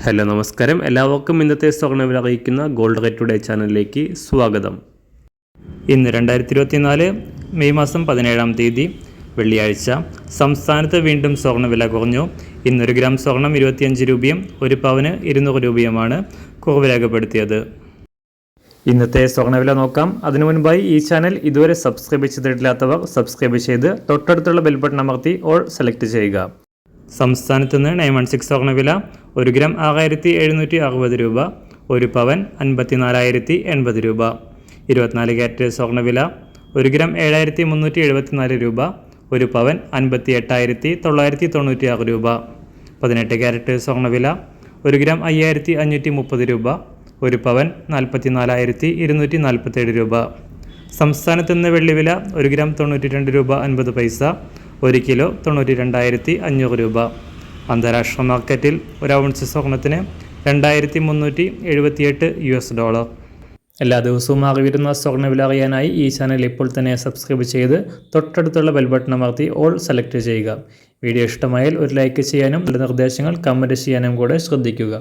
Hello നമസ്കാരം, എല്ലാവർക്കും ഇന്നത്തെ സ്വർണ്ണവില അറിയിക്കുന്ന ഗോൾഡ് റേറ്റ് ടുഡേ ചാനലിലേക്ക് സ്വാഗതം. ഇന്ന് 2024 മെയ് മാസം 17-ാം തീയതി വെള്ളിയാഴ്ച. സംസ്ഥാനത്ത് വീണ്ടും സ്വർണ്ണവില കുറഞ്ഞു. ഇന്ന് 1 ഗ്രാം സ്വർണം 25 രൂപയും 1 പവന് 200 രൂപയുമാണ് കുറവ് രേഖപ്പെടുത്തിയത്. ഇന്നത്തെ സ്വർണ്ണവില നോക്കാം. അതിനു മുൻപായി ഈ ചാനൽ ഇതുവരെ സബ്സ്ക്രൈബ് ചെയ്തിട്ടില്ലാത്തവർ സബ്സ്ക്രൈബ് ചെയ്ത് തൊട്ടടുത്തുള്ള ബെൽ ബട്ടൺ അമർത്തി ഓൾ സെലക്ട് ചെയ്യുക. സംസ്ഥാനത്ത് നിന്ന് 916 സ്വർണ്ണവില 1 ഗ്രാം 6760 രൂപ, 1 പവൻ 54,080 രൂപ. 24 ക്യാരറ്റ് സ്വർണ്ണവില 1 ഗ്രാം 7374 രൂപ, 1 പവൻ 58,996 രൂപ. 18 ക്യാരറ്റ് സ്വർണ്ണവില 1 ഗ്രാം 5530 രൂപ, 1 പവൻ 44,247 രൂപ. സംസ്ഥാനത്ത് നിന്ന് വെള്ളിവില 1 ഗ്രാം 92 രൂപ 50 പൈസ, 1 കിലോ 92,500 രൂപ. അന്താരാഷ്ട്ര മാർക്കറ്റിൽ 1 ഔൺസ് സ്വർണത്തിന് $2,378. എല്ലാ ദിവസവും അറിവിരുന്ന സ്വർണ്ണവില അറിയാനായി ഈ ചാനൽ ഇപ്പോൾ തന്നെ സബ്സ്ക്രൈബ് ചെയ്ത് തൊട്ടടുത്തുള്ള ബെൽ ബട്ടൺ അമർത്തി ഓൾ സെലക്ട് ചെയ്യുക. വീഡിയോ ഇഷ്ടമായാൽ ഒരു ലൈക്ക് ചെയ്യാനും നല്ല നിർദ്ദേശങ്ങൾ കമൻറ്റ് ചെയ്യാനും കൂടെ ശ്രദ്ധിക്കുക.